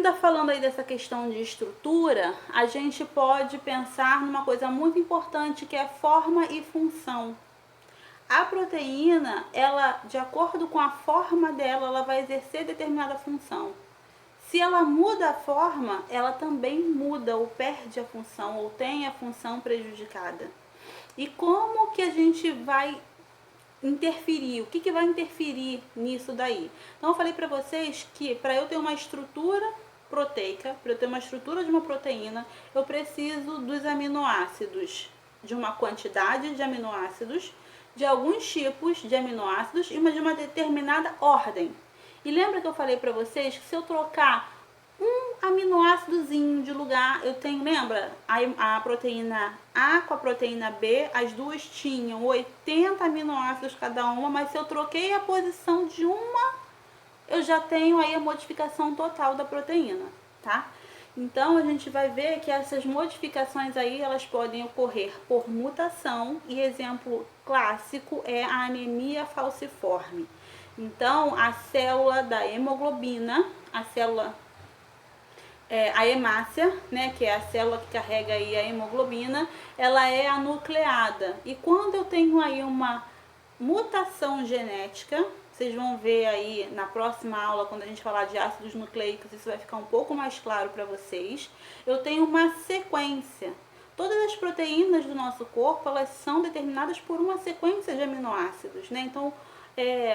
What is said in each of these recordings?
Ainda falando aí dessa questão de estrutura, a gente pode pensar numa coisa muito importante que é forma e função. A proteína, ela, de acordo com a forma dela, ela vai exercer determinada função. Se ela muda a forma, ela também muda ou perde a função ou tem a função prejudicada. E como que a gente vai interferir? O que vai interferir nisso daí? Então eu falei para vocês que para eu ter uma estrutura proteica, para eu ter uma estrutura de uma proteína, eu preciso dos aminoácidos, de uma quantidade de aminoácidos, de alguns tipos de aminoácidos e de uma determinada ordem. E lembra que eu falei para vocês que se eu trocar um aminoácidozinho de lugar, eu tenho, lembra? A proteína A com a proteína B, as duas tinham 80 aminoácidos cada uma, mas se eu troquei a posição de uma, eu já tenho aí a modificação total da proteína, tá? Então a gente vai ver que essas modificações aí, elas podem ocorrer por mutação, e exemplo clássico é a anemia falciforme. Então a célula da hemoglobina, a célula a hemácia, né, que é a célula que carrega aí a hemoglobina, ela é anucleada. E quando eu tenho aí uma mutação genética, vocês vão ver aí na próxima aula, quando a gente falar de ácidos nucleicos, isso vai ficar um pouco mais claro para vocês. Eu tenho uma sequência. Todas as proteínas do nosso corpo, elas são determinadas por uma sequência de aminoácidos, né? Então,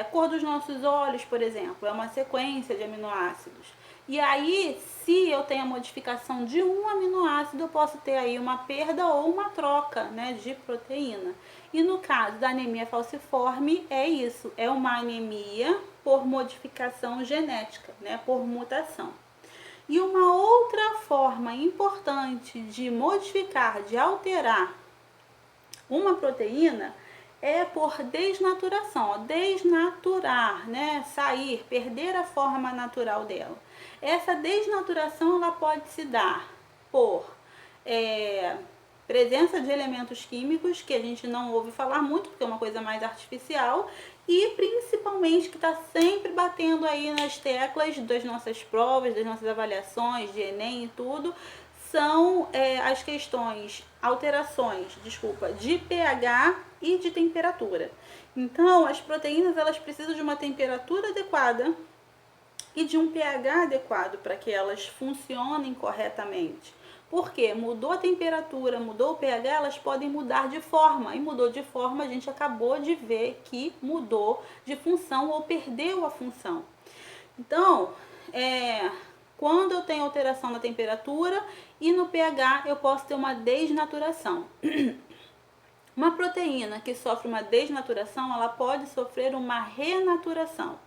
a cor dos nossos olhos, por exemplo, é uma sequência de aminoácidos. E aí, se eu tenho a modificação de um aminoácido, eu posso ter aí uma perda ou uma troca, né, de proteína. E no caso da anemia falciforme, é isso, é uma anemia por modificação genética, né, por mutação. E uma outra forma importante de modificar, de alterar uma proteína é por desnaturação, ó, desnaturar, né, sair, perder a forma natural dela. Essa desnaturação ela pode se dar por presença de elementos químicos que a gente não ouve falar muito, porque é uma coisa mais artificial, e principalmente que está sempre batendo aí nas teclas das nossas provas, das nossas avaliações de Enem e tudo, são as questões, alterações, de pH e de temperatura. Então, as proteínas elas precisam de uma temperatura adequada e de um pH adequado para que elas funcionem corretamente. Porque mudou a temperatura, mudou o pH, elas podem mudar de forma. E mudou de forma, a gente acabou de ver que mudou de função ou perdeu a função. Então, quando eu tenho alteração na temperatura e no pH, eu posso ter uma desnaturação. Uma proteína que sofre uma desnaturação, ela pode sofrer uma renaturação.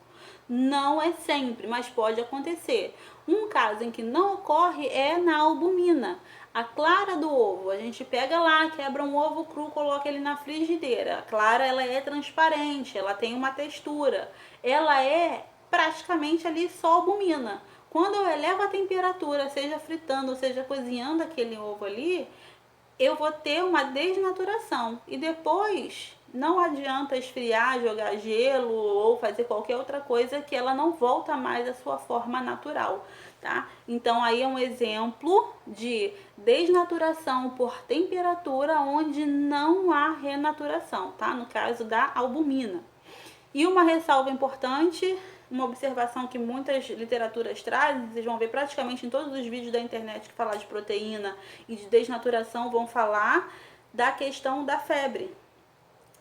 Não é sempre, mas pode acontecer. Um caso em que não ocorre é na albumina. A clara do ovo, a gente pega lá, quebra um ovo cru, coloca ele na frigideira. A clara, ela é transparente, ela tem uma textura. Ela é praticamente ali só albumina. Quando eu elevo a temperatura, seja fritando, ou seja cozinhando aquele ovo ali, eu vou ter uma desnaturação. E depois não adianta esfriar, jogar gelo ou fazer qualquer outra coisa que ela não volta mais à sua forma natural, tá? Então aí é um exemplo de desnaturação por temperatura onde não há renaturação, tá? No caso da albumina. E uma ressalva importante, uma observação que muitas literaturas trazem, vocês vão ver praticamente em todos os vídeos da internet que falar de proteína e de desnaturação, vão falar da questão da febre.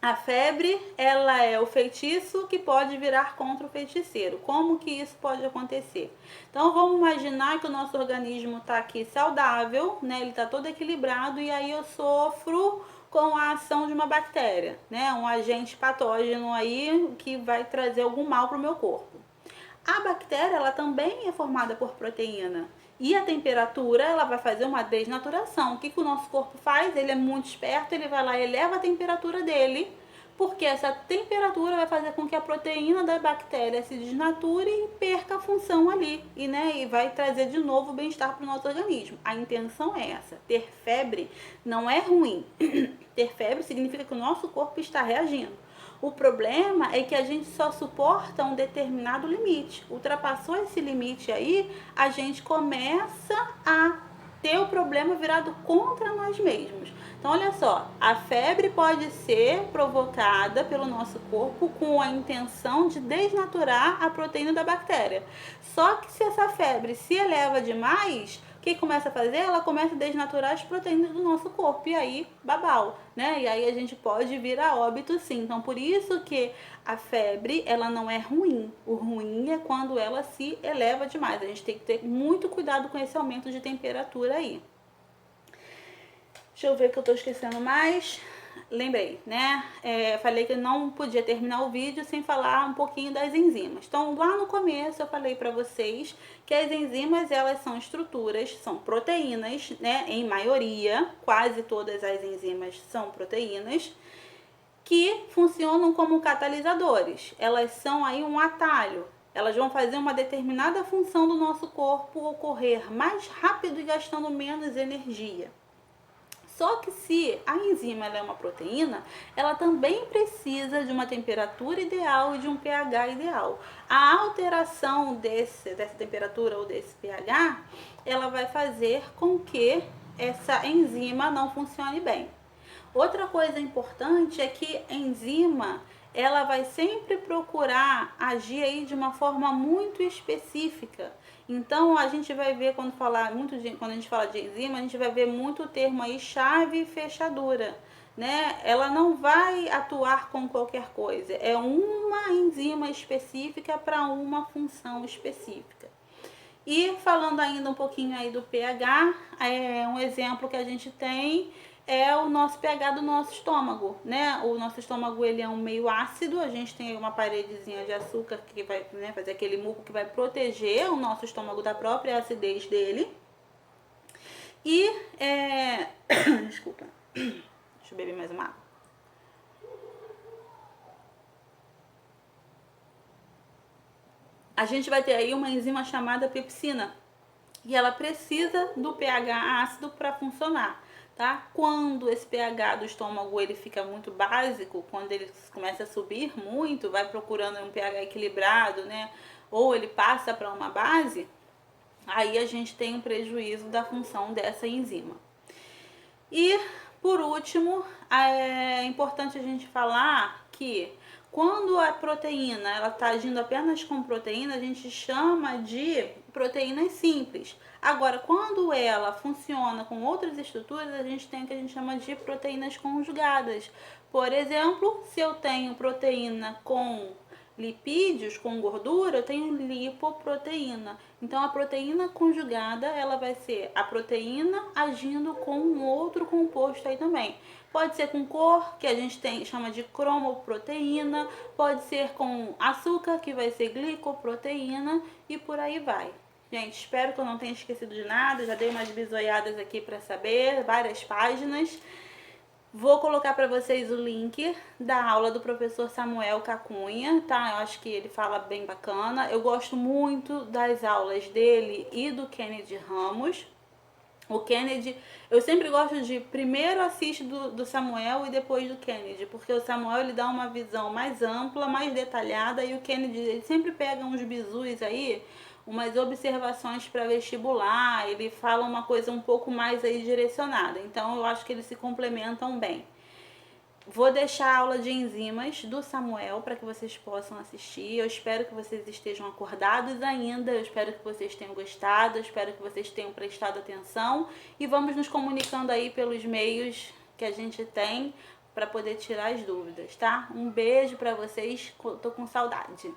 A febre, ela é o feitiço que pode virar contra o feiticeiro. Como que isso pode acontecer? Então vamos imaginar que o nosso organismo está aqui saudável, né? Ele está todo equilibrado e aí eu sofro com a ação de uma bactéria, né? Um agente patógeno aí que vai trazer algum mal para o meu corpo. A bactéria, ela também é formada por proteína. E a temperatura, ela vai fazer uma desnaturação. O que o nosso corpo faz? Ele é muito esperto, ele vai lá e eleva a temperatura dele, porque essa temperatura vai fazer com que a proteína da bactéria se desnature e perca a função ali. E vai trazer de novo bem-estar para o nosso organismo. A intenção é essa. Ter febre não é ruim. Ter febre significa que o nosso corpo está reagindo. O problema é que a gente só suporta um determinado limite. Ultrapassou esse limite aí, a gente começa a ter o problema virado contra nós mesmos. Então, olha só, a febre pode ser provocada pelo nosso corpo com a intenção de desnaturar a proteína da bactéria. Só que se essa febre se eleva demais, o que começa a fazer? Ela começa a desnaturar as proteínas do nosso corpo e aí babau, né? E aí a gente pode vir a óbito sim. Então, por isso que a febre, ela não é ruim. O ruim é quando ela se eleva demais. A gente tem que ter muito cuidado com esse aumento de temperatura aí. Deixa eu ver que eu tô esquecendo mais. Lembrei, né? Falei que eu não podia terminar o vídeo sem falar um pouquinho das enzimas. Então, lá no começo eu falei para vocês que as enzimas, elas são estruturas, são proteínas, né? Em maioria, quase todas as enzimas são proteínas, que funcionam como catalisadores. Elas são aí um atalho. Elas vão fazer uma determinada função do nosso corpo ocorrer mais rápido e gastando menos energia. Só que se a enzima ela é uma proteína, ela também precisa de uma temperatura ideal e de um pH ideal. A alteração dessa temperatura ou desse pH, ela vai fazer com que essa enzima não funcione bem. Outra coisa importante é que a enzima, ela vai sempre procurar agir aí de uma forma muito específica. Então, a gente vai ver quando a gente fala de enzima, a gente vai ver muito o termo aí chave e fechadura, né? Ela não vai atuar com qualquer coisa, é uma enzima específica para uma função específica. E falando ainda um pouquinho aí do pH, um exemplo que a gente tem é o nosso pH do nosso estômago, né? O nosso estômago, ele é um meio ácido, a gente tem uma paredezinha de açúcar que vai, né, fazer aquele muco que vai proteger o nosso estômago da própria acidez dele. E, desculpa, deixa eu beber mais uma água. A gente vai ter aí uma enzima chamada pepsina, e ela precisa do pH ácido para funcionar. Tá? Quando esse pH do estômago ele fica muito básico, quando ele começa a subir muito, vai procurando um pH equilibrado, né? Ou ele passa para uma base, aí a gente tem um prejuízo da função dessa enzima. E por último, é importante a gente falar que quando a proteína ela está agindo apenas com proteína, a gente chama de proteínas simples. Agora, quando ela funciona com outras estruturas, a gente tem o que a gente chama de proteínas conjugadas. Por exemplo, se eu tenho proteína com lipídios, com gordura, eu tenho lipoproteína. Então, a proteína conjugada, ela vai ser a proteína agindo com um outro composto aí também. Pode ser com cor, que a gente chama de cromoproteína, pode ser com açúcar, que vai ser glicoproteína, e por aí vai. Gente, espero que eu não tenha esquecido de nada, já dei umas bisoiadas aqui para saber, várias páginas. Vou colocar para vocês o link da aula do professor Samuel Cacunha, tá? Eu acho que ele fala bem bacana. Eu gosto muito das aulas dele e do Kennedy Ramos. O Kennedy, eu sempre gosto de primeiro assistir do Samuel e depois do Kennedy, porque o Samuel ele dá uma visão mais ampla, mais detalhada, e o Kennedy ele sempre pega uns bizus aí, umas observações para vestibular, ele fala uma coisa um pouco mais aí direcionada. Então eu acho que eles se complementam bem. Vou deixar a aula de enzimas do Samuel para que vocês possam assistir. Eu espero que vocês estejam acordados ainda. Eu espero que vocês tenham gostado. Eu espero que vocês tenham prestado atenção. E vamos nos comunicando aí pelos meios que a gente tem para poder tirar as dúvidas, tá? Um beijo para vocês. Tô com saudade.